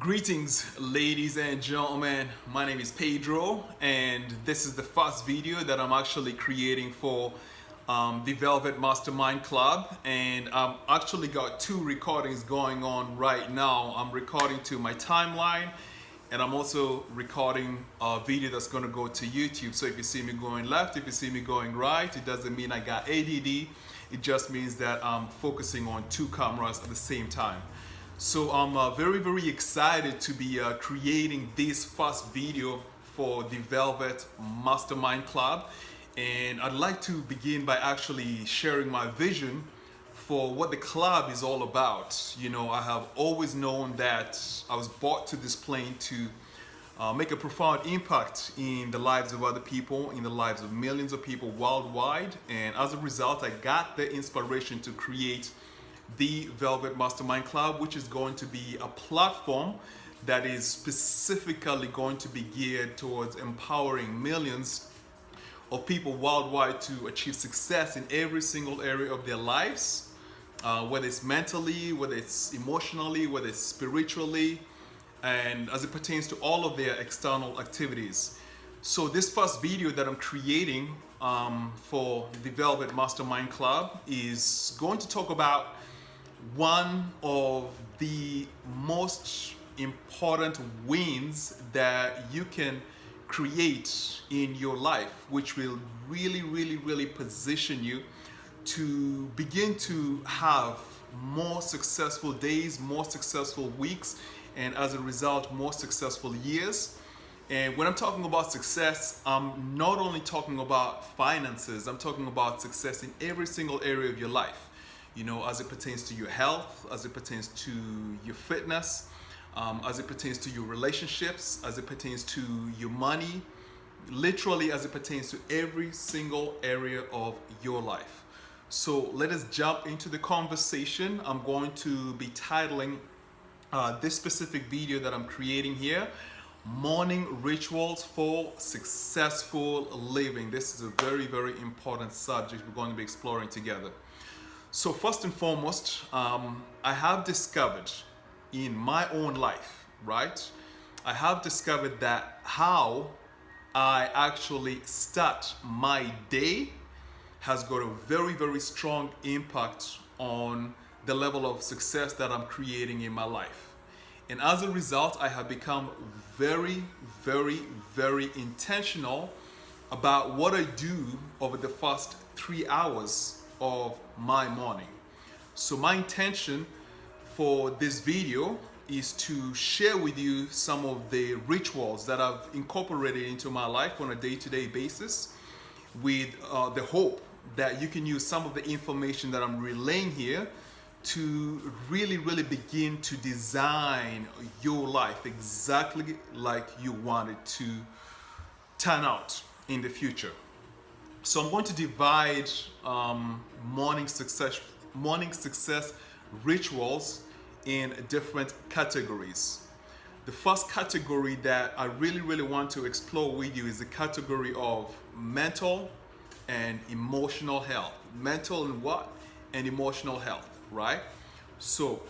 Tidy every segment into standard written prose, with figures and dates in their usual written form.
Greetings, ladies and gentlemen. My name is Pedro, and this is the first video that I'm actually creating for the Velvet Mastermind Club. And I've actually got two recordings going on right now. I'm recording to my timeline, and I'm also recording a video that's going to go to YouTube. So if you see me going left, if you see me going right, it doesn't mean I got ADD. It just means that I'm focusing on two cameras at the same time. So I'm very excited to be creating this first video for the Velvet Mastermind Club, and I'd like to begin by actually sharing my vision for what the club is all about. You know, I have always known that I was brought to this plane to make a profound impact in the lives of other people, in the lives of millions of people worldwide, and as a result I got the inspiration to create the Velvet Mastermind Club, which is going to be a platform that is specifically going to be geared towards empowering millions of people worldwide to achieve success in every single area of their lives, whether it's mentally, whether it's emotionally, whether it's spiritually, and as it pertains to all of their external activities. So this first video that I'm creating for the Velvet Mastermind Club is going to talk about one of the most important wins that you can create in your life, which will really position you to begin to have more successful days, more successful weeks, and as a result, more successful years. And when I'm talking about success, I'm not only talking about finances, I'm talking about success in every single area of your life. You know, as it pertains to your health, as it pertains to your fitness, as it pertains to your relationships, as it pertains to your money, literally as it pertains to every single area of your life. So let us jump into the conversation. I'm going to be titling this specific video that I'm creating here, Morning Rituals for Successful Living. This is a very important subject we're going to be exploring together. So first and foremost, I have discovered in my own life, right? I have discovered that how I actually start my day has got a very strong impact on the level of success that I'm creating in my life. And as a result, I have become very intentional about what I do over the first 3 hours of my morning. So my intention for this video is to share with you some of the rituals that I've incorporated into my life on a day-to-day basis, with the hope that you can use some of the information that I'm relaying here to really begin to design your life exactly like you want it to turn out in the future. So I'm going to divide morning success rituals in different categories. The first category that I really want to explore with you is the category of mental and emotional health. Mental and what? And emotional health, right? So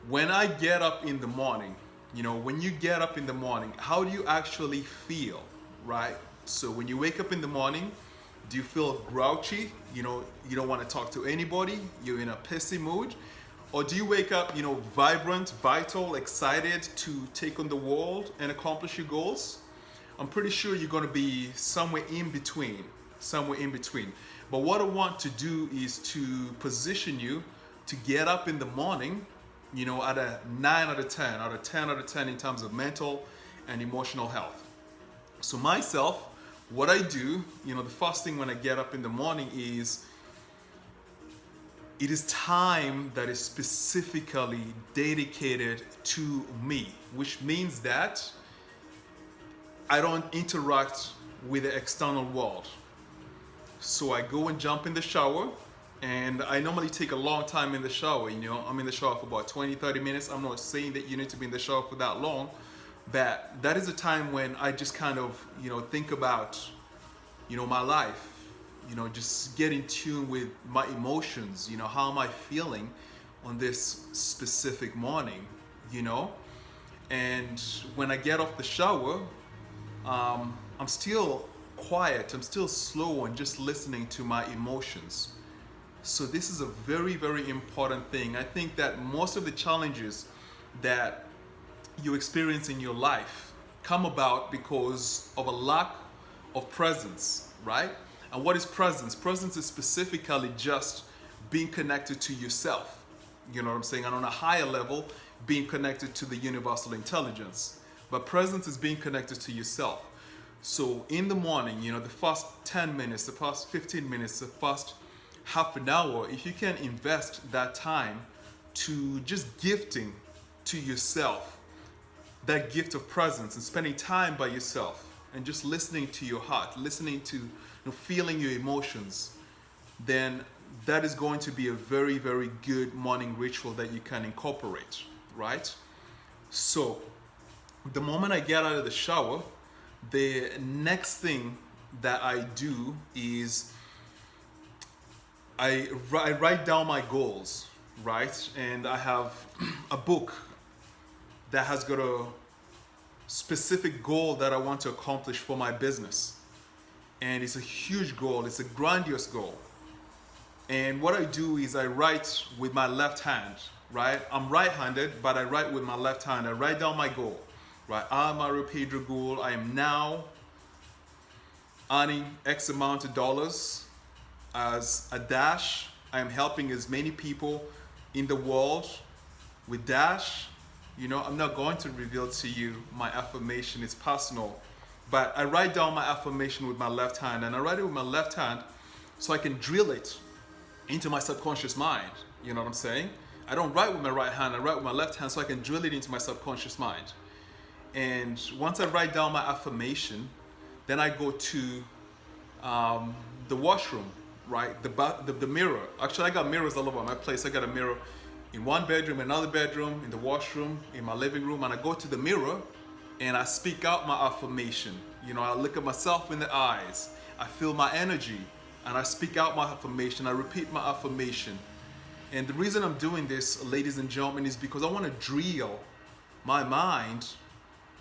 when I get up in the morning, you know, when you get up in the morning, how do you actually feel, right? So when you wake up in the morning, do you feel grouchy? You know, you don't want to talk to anybody, you're in a pissy mood? Or do you wake up, you know, vibrant, vital, excited to take on the world and accomplish your goals? I'm pretty sure you're going to be somewhere in between. But what I want to do is to position you to get up in the morning, you know, at a 9 out of 10, out of 10 out of 10 in terms of mental and emotional health. So myself, what I do, you know, the first thing when I get up in the morning is, it is time that is specifically dedicated to me, which means that I don't interact with the external world. So I go and jump in the shower, and I normally take a long time in the shower. You know, I'm in the shower for about 20-30 minutes. I'm not saying that you need to be in the shower for that long, but that is a time when I just kind of, you know, think about, you know, my life, you know, just get in tune with my emotions. You know, how am I feeling on this specific morning, you know? And when I get off the shower, I'm still quiet, I'm still slow and just listening to my emotions. So this is a very, very important thing. I think that most of the challenges that you experience in your life come about because of a lack of presence, right? And what is presence? Presence is specifically just being connected to yourself. You know what I'm saying? And on a higher level, being connected to the universal intelligence. But presence is being connected to yourself. So in the morning, you know, the first 10 minutes, the first 15 minutes, the first half an hour, if you can invest that time to just gifting to yourself, that gift of presence and spending time by yourself and just listening to your heart, listening to, you know, feeling your emotions, then that is going to be a very, very good morning ritual that you can incorporate, right? So the moment I get out of the shower, the next thing that I do is I write down my goals, right? And I have a book that has got a specific goal that I want to accomplish for my business. And it's a huge goal, it's a grandiose goal. And what I do is I write with my left hand, right? I'm right-handed, but I write with my left hand. I write down my goal, right? I'm Mario Pedro Gould. I am now earning X amount of dollars as a Dash. I am helping as many people in the world with Dash. You know, I'm not going to reveal to you my affirmation, it's personal. But I write down my affirmation with my left hand, and I write it with my left hand so I can drill it into my subconscious mind. You know what I'm saying? I don't write with my right hand, I write with my left hand so I can drill it into my subconscious mind. And once I write down my affirmation, then I go to the washroom, right? The mirror. Actually, I got mirrors all over my place. I got a mirror in one bedroom, another bedroom, in the washroom, in my living room, and I go to the mirror and I speak out my affirmation. You know, I look at myself in the eyes, I feel my energy, and I speak out my affirmation. I repeat my affirmation. And the reason I'm doing this, ladies and gentlemen, is because I want to drill my mind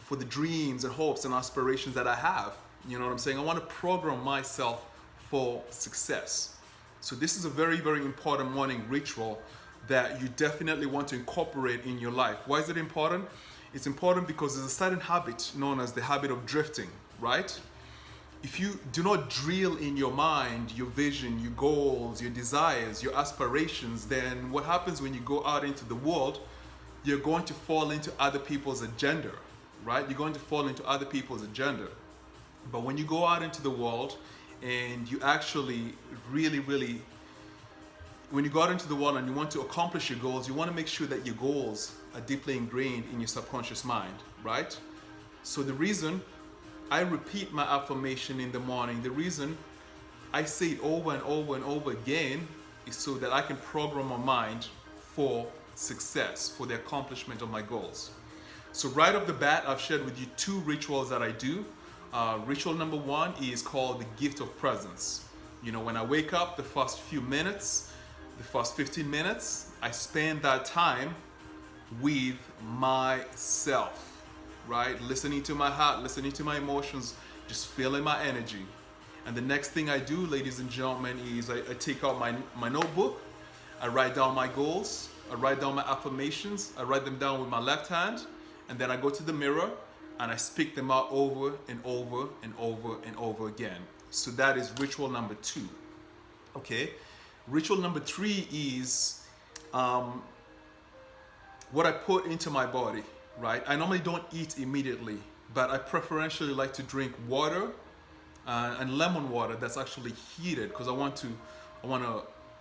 for the dreams and hopes and aspirations that I have. You know what I'm saying? I want to program myself for success. So this is a very, very important morning ritual that you definitely want to incorporate in your life. Why is it important? It's important because there's a certain habit known as the habit of drifting, right? If you do not drill in your mind your vision, your goals, your desires, your aspirations, then what happens when you go out into the world, you're going to fall into other people's agenda, right? You're going to fall into other people's agenda. But when you go out into the world and you actually really, when you go out into the world and you want to accomplish your goals, you want to make sure that your goals are deeply ingrained in your subconscious mind, right? So the reason I repeat my affirmation in the morning, the reason I say it over and over and over again is so that I can program my mind for success, for the accomplishment of my goals. So right off the bat, I've shared with you two rituals that I do. Ritual number one is called the gift of presence. You know, when I wake up, the first few minutes, the first 15 minutes, I spend that time with myself, right? Listening to my heart, listening to my emotions, just feeling my energy. And the next thing I do, ladies and gentlemen, is I take out my notebook, I write down my goals, I write down my affirmations, I write them down with my left hand, and then I go to the mirror and I speak them out over and over and over and over again. So that is ritual number two, okay? Ritual number three is what I put into my body, right? I normally don't eat immediately, but I preferentially like to drink water and lemon water that's actually heated because I want to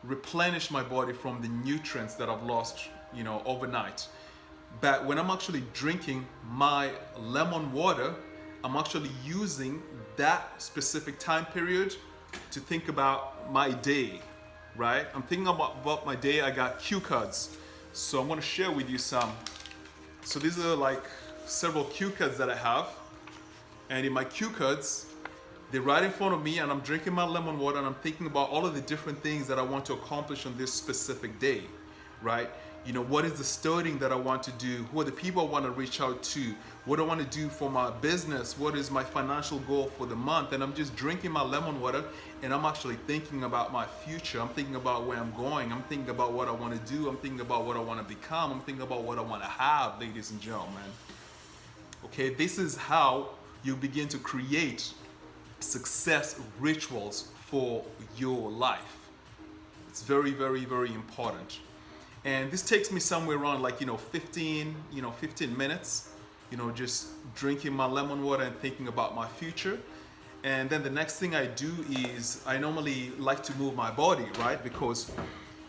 replenish my body from the nutrients that I've lost, you know, overnight. But when I'm actually drinking my lemon water, I'm actually using that specific time period to think about my day, right? I'm thinking about my day. I got cue cards. So I'm going to share with you some. So these are like several cue cards that I have. And in my cue cards, they're right in front of me and I'm drinking my lemon water and I'm thinking about all of the different things that I want to accomplish on this specific day, right? what is the studying that I want to do, who are the people I want to reach out to, what I want to do for my business, what is my financial goal for the month. And I'm just drinking my lemon water, and I'm actually thinking about my future. I'm thinking about where I'm going. I'm thinking about what I want to do. I'm thinking about what I want to become. I'm thinking about what I want to have, ladies and gentlemen. Okay, this is how you begin to create success rituals for your life. It's very, very, very important. And this takes me somewhere around 15 minutes, just drinking my lemon water and thinking about my future. And then the next thing I do is I normally like to move my body, right? Because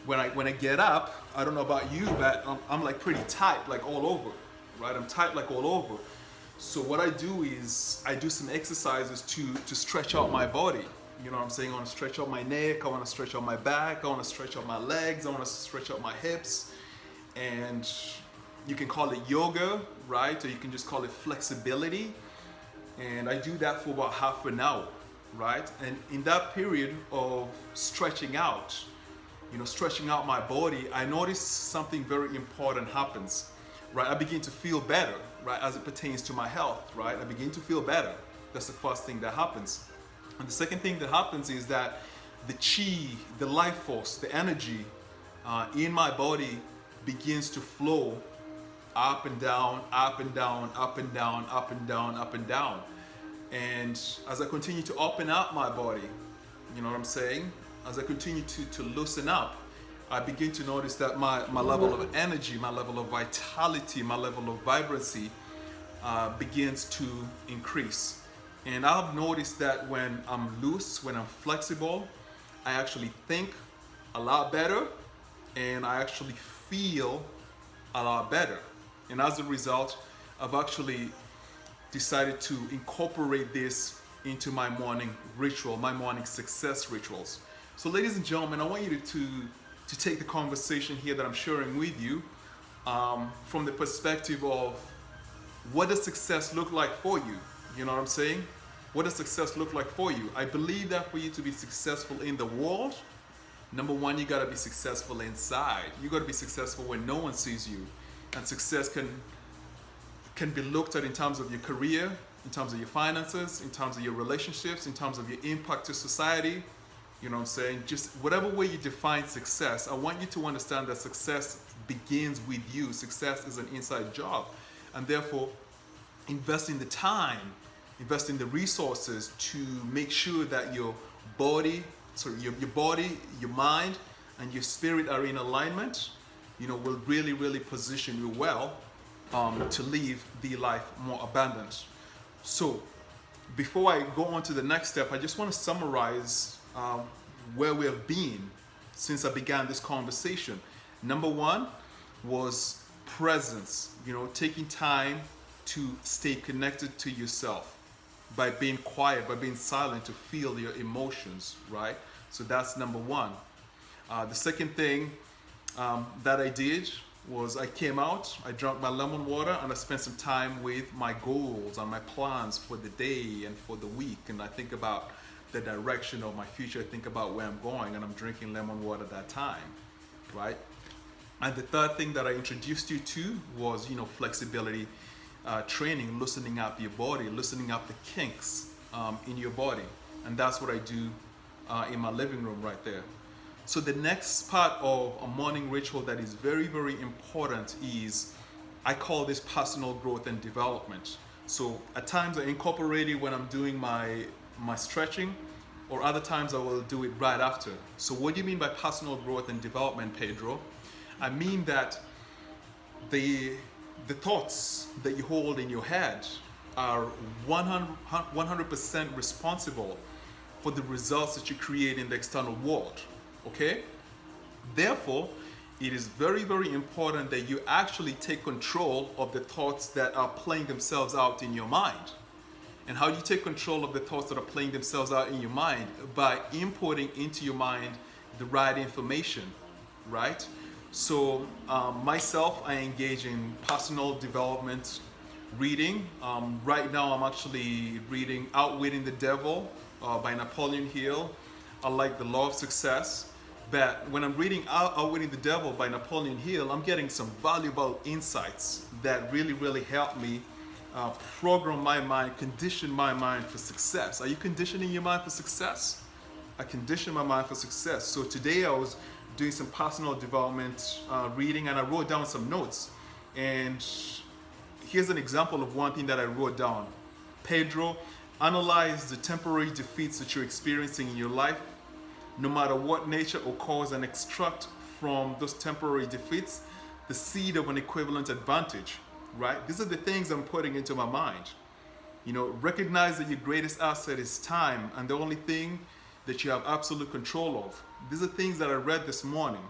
when I get up, I don't know about you, but I'm like pretty tight, like all over, right? I'm tight like all over. So what I do is I do some exercises to stretch out my body. You know what I'm saying? I want to stretch out my neck, I want to stretch out my back, I want to stretch out my legs, I want to stretch out my hips. And you can call it yoga, right? Or you can just call it flexibility. And I do that for about half an hour, right? And in that period of stretching out my body, I notice something very important happens, right? I begin to feel better, right? As it pertains to my health, right? I begin to feel better. That's the first thing that happens. And the second thing that happens is that the chi, the life force, the energy in my body begins to flow up and down, up and down, up and down, up and down, up and down. And as I continue to open up my body, you know what I'm saying? As I continue to loosen up, I begin to notice that my level of energy, my level of vitality, my level of vibrancy begins to increase. And I've noticed that when I'm loose, when I'm flexible, I actually think a lot better, and I actually feel a lot better. And as a result, I've actually decided to incorporate this into my morning ritual, my morning success rituals. So ladies and gentlemen, I want you to take the conversation here that I'm sharing with you from the perspective of what does success look like for you? You know what I'm saying? What does success look like for you? I believe that for you to be successful in the world, number one, you gotta be successful inside. You gotta be successful when no one sees you. And success can be looked at in terms of your career, in terms of your finances, in terms of your relationships, in terms of your impact to society. You know what I'm saying? Just whatever way you define success, I want you to understand that success begins with you. Success is an inside job. And therefore, invest in the time, invest in the resources to make sure that your body, your mind, and your spirit are in alignment, will really, really position you well to live the life more abundant. So before I go on to the next step, I just want to summarize where we have been since I began this conversation. Number one was presence, taking time to stay connected to yourself by being quiet, by being silent, to feel your emotions, right? So that's number one. The second thing that I did was I came out, I drank my lemon water, and I spent some time with my goals and my plans for the day and for the week. And I think about the direction of my future. I think about where I'm going, and I'm drinking lemon water at that time, right? And the third thing that I introduced you to was, flexibility training, loosening up your body, loosening up the kinks in your body. And that's what I do in my living room right there. So the next part of a morning ritual that is very, very important is, I call this personal growth and development. So at times I incorporate it when I'm doing my stretching, or other times I will do it right after. So what do you mean by personal growth and development, Pedro? I mean that the thoughts that you hold in your head are 100% responsible for the results that you create in the external world, okay? Therefore, it is very, very important that you actually take control of the thoughts that are playing themselves out in your mind. And how do you take control of the thoughts that are playing themselves out in your mind? By inputting into your mind the right information, right? So myself, I engage in personal development reading. Right now I'm actually reading Outwitting the Devil by Napoleon Hill. I like The Law of Success. But when I'm reading Outwitting the Devil by Napoleon Hill, I'm getting some valuable insights that really, really help me program my mind, condition my mind for success. Are you conditioning your mind for success? I condition my mind for success. So today I was doing some personal development reading, and I wrote down some notes. And here's an example of one thing that I wrote down. Pedro, analyze the temporary defeats that you're experiencing in your life, no matter what nature or cause, and extract from those temporary defeats the seed of an equivalent advantage, right? These are the things I'm putting into my mind. You know, recognize that your greatest asset is time, and the only thing that you have absolute control of. These are things that I read this morning.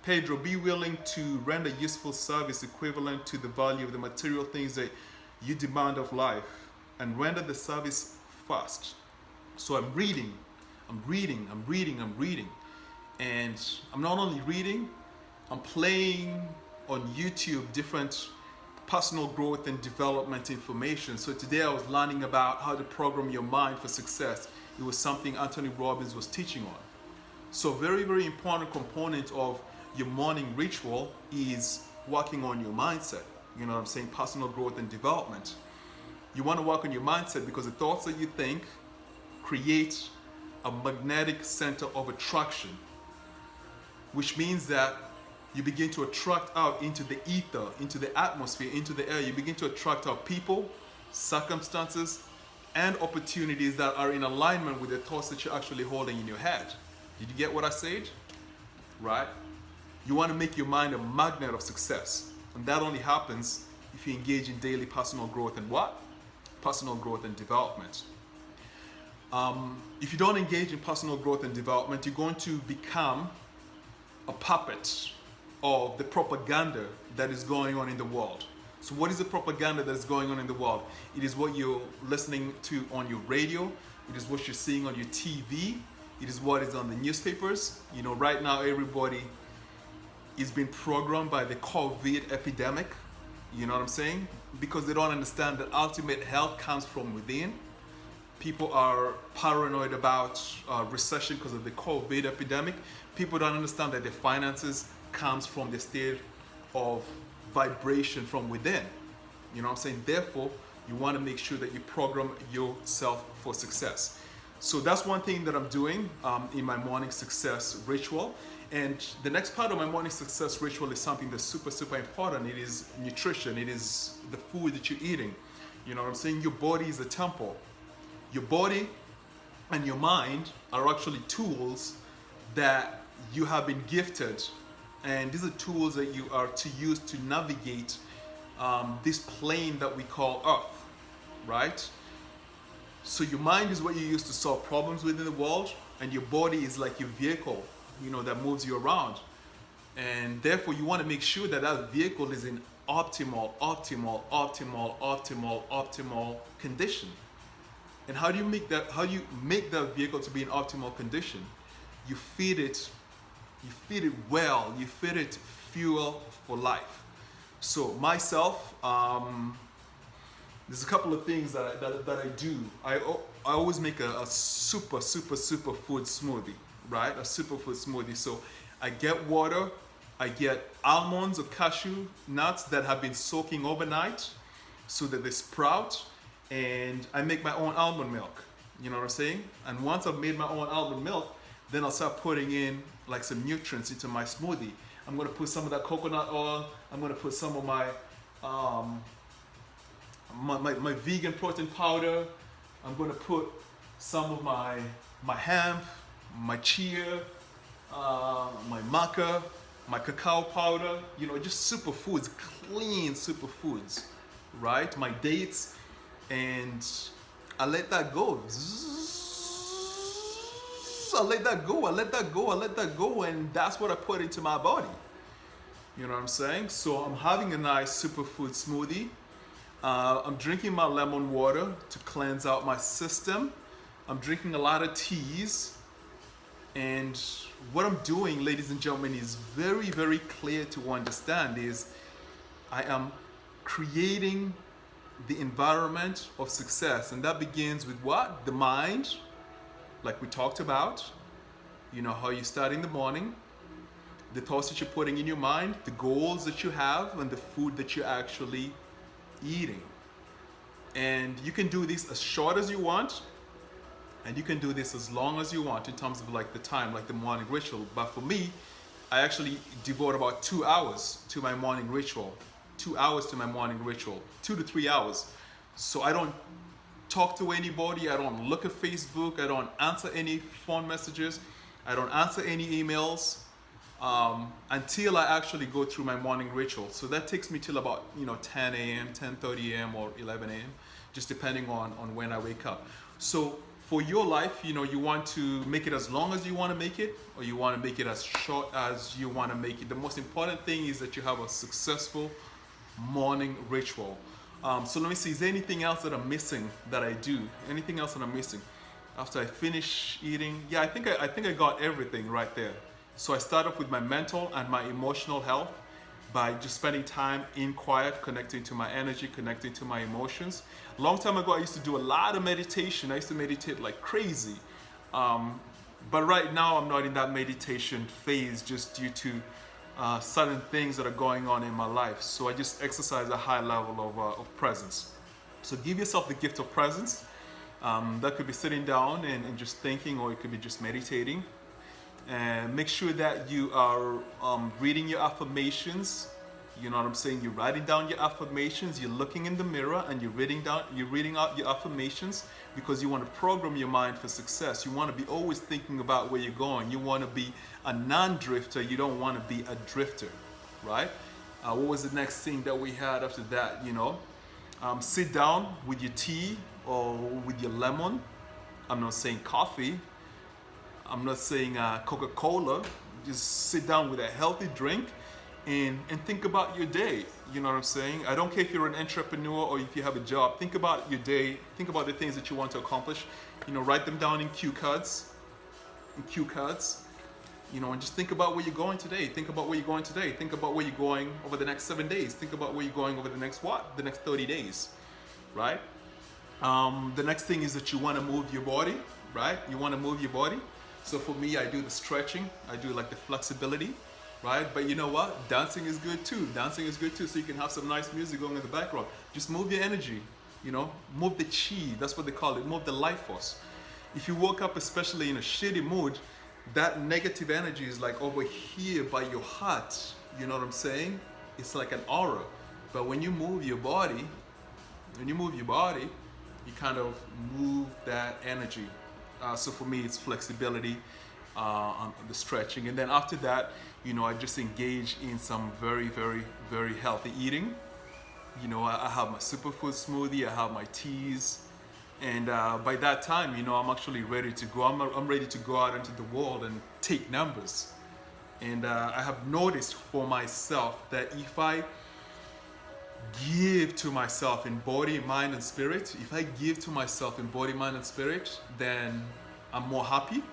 Pedro, be willing to render useful service equivalent to the value of the material things that you demand of life, and render the service fast. So I'm reading. And I'm not only reading, I'm playing on YouTube different personal growth and development information. So today I was learning about how to program your mind for success. It was something Anthony Robbins was teaching on. So very, very important component of your morning ritual is working on your mindset. You know what I'm saying? Personal growth and development. You want to work on your mindset because the thoughts that you think create a magnetic center of attraction, which means that you begin to attract out into the ether, into the atmosphere, into the air. You begin to attract out people, circumstances, and opportunities that are in alignment with the thoughts that you're actually holding in your head. Did you get what I said? Right? You want to make your mind a magnet of success. And that only happens if you engage in daily personal growth and what? Personal growth and development. If you don't engage in personal growth and development, you're going to become a puppet of the propaganda that is going on in the world. So what is the propaganda that is going on in the world? It is what you're listening to on your radio. It is what you're seeing on your TV. It is what is on the newspapers. You know, right now everybody is being programmed by the COVID epidemic. You know what I'm saying? Because they don't understand that ultimate health comes from within. People are paranoid about recession because of the COVID epidemic. People don't understand that their finances comes from the state of vibration from within. You know what I'm saying? Therefore, you want to make sure that you program yourself for success. So that's one thing that I'm doing in my morning success ritual. And the next part of my morning success ritual is something that's super, super important. It is nutrition. It is the food that you're eating. You know what I'm saying? Your body is a temple. Your body and your mind are actually tools that you have been gifted. And these are tools that you are to use to navigate this plane that we call Earth, right? So your mind is what you use to solve problems within the world, and your body is like your vehicle, you know, that moves you around. And therefore you want to make sure that that vehicle is in optimal condition. And how do you make that vehicle to be in optimal condition? You feed it well, you feed it fuel for life. So myself, there's a couple of things that I do. I always make a super food smoothie, right? A superfood smoothie. So I get water, I get almonds or cashew nuts that have been soaking overnight so that they sprout, and I make my own almond milk. You know what I'm saying? And once I've made my own almond milk, then I'll start putting in like some nutrients into my smoothie. I'm gonna put some of that coconut oil. I'm gonna put some of my my vegan protein powder. I'm gonna put some of my hemp, my chia, my maca, my cacao powder. You know, just superfoods, clean superfoods, right? My dates, and I let that go. I let that go, and that's what I put into my body. You know what I'm saying? So I'm having a nice superfood smoothie. I'm drinking my lemon water to cleanse out my system. I'm drinking a lot of teas. And what I'm doing, ladies and gentlemen, is very, very clear to understand is I am creating the environment of success. And that begins with what? The mind, like we talked about. You know, how you start in the morning, the thoughts that you're putting in your mind, the goals that you have, and the food that you're actually eating. And you can do this as short as you want, and you can do this as long as you want in terms of like the time, like the morning ritual. But for me, I actually devote about 2 hours to my morning ritual. 2 hours to my morning ritual, 2 to 3 hours. So I don't talk to anybody, I don't look at Facebook, I don't answer any phone messages, I don't answer any emails until I actually go through my morning ritual. So that takes me till about 10 a.m., 10:30 a.m. or 11 a.m. just depending on when I wake up. So for your life, you want to make it as long as you want to make it, or you want to make it as short as you want to make it. The most important thing is that you have a successful morning ritual. So let me see, is there anything else that I'm missing that I do? Anything else that I'm missing? After I finish eating, yeah, I think I got everything right there. So I start off with my mental and my emotional health by just spending time in quiet, connecting to my energy, connecting to my emotions. A long time ago, I used to do a lot of meditation. I used to meditate like crazy. But right now, I'm not in that meditation phase just due to certain things that are going on in my life. So I just exercise a high level of presence. So give yourself the gift of presence. That could be sitting down and just thinking, or it could be just meditating. And make sure that you are reading your affirmations. You know what I'm saying? You're writing down your affirmations. You're looking in the mirror and you're reading out your affirmations, because you want to program your mind for success. You want to be always thinking about where you're going. You want to be a non-drifter. You don't want to be a drifter, right? What was the next thing that we had after that? Sit down with your tea or with your lemon. I'm not saying coffee. I'm not saying Coca-Cola. Just sit down with a healthy drink and think about your day. You know what I'm saying? I don't care if you're an entrepreneur or if you have a job. Think about your day. Think about the things that you want to accomplish. Write them down in cue cards. And just think about where you're going today. Think about where you're going today. Think about where you're going over the next 7 days. Think about where you're going over the next The next 30 days, right? The next thing is that you want to move your body, right? You want to move your body. So for me, I do the stretching. I do like the flexibility, right? But you know what? Dancing is good too. Dancing is good too. So you can have some nice music going in the background. Just move your energy, move the chi. That's what they call it. Move the life force. If you woke up, especially in a shitty mood, that negative energy is like over here by your heart. You know what I'm saying? It's like an aura. But when you move your body, you kind of move that energy. So for me, it's flexibility, on the stretching. And then after that, I just engage in some very, very, very healthy eating. I have my superfood smoothie, I have my teas. And by that time, I'm actually ready to go. I'm ready to go out into the world and take numbers. And I have noticed for myself that if I give to myself in body, mind, and spirit, then I'm more happy,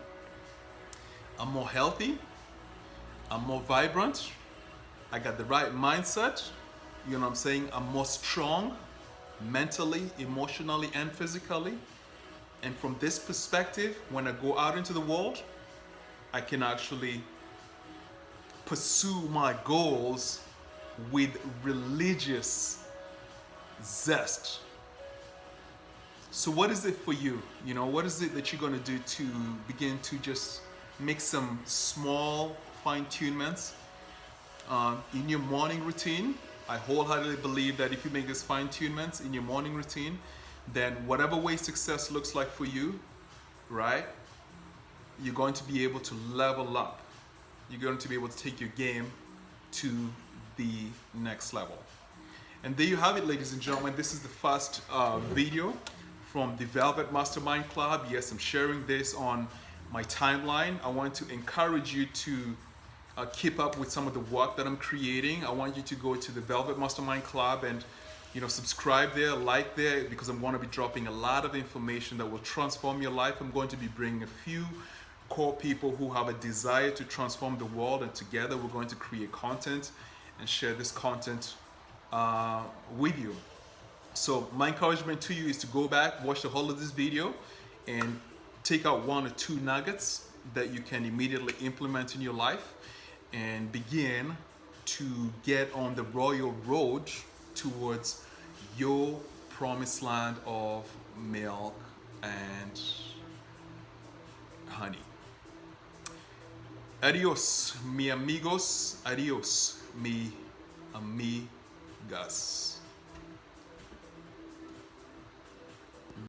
I'm more healthy, I'm more vibrant, I got the right mindset, you know what I'm saying? I'm more strong, mentally, emotionally, and physically. And from this perspective, when I go out into the world, I can actually pursue my goals with religious zest. So what is it for you? What is it that you're going to do to begin to just make some small fine-tunements in your morning routine? I wholeheartedly believe that if you make these fine-tunements in your morning routine, then whatever way success looks like for you, right, you're going to be able to level up. You're going to be able to take your game to the next level. And there you have it, ladies and gentlemen. This is the first video from the Velvet Mastermind Club. Yes, I'm sharing this on my timeline. I want to encourage you to keep up with some of the work that I'm creating. I want you to go to the Velvet Mastermind Club and subscribe there, like there, because I'm going to be dropping a lot of information that will transform your life. I'm going to be bringing a few core people who have a desire to transform the world, and together we're going to create content and share this content with you. So my encouragement to you is to go back, watch the whole of this video, and take out 1 or 2 nuggets that you can immediately implement in your life and begin to get on the royal road towards your promised land of milk and honey. Adios, mi amigos. Adios, mi amigas.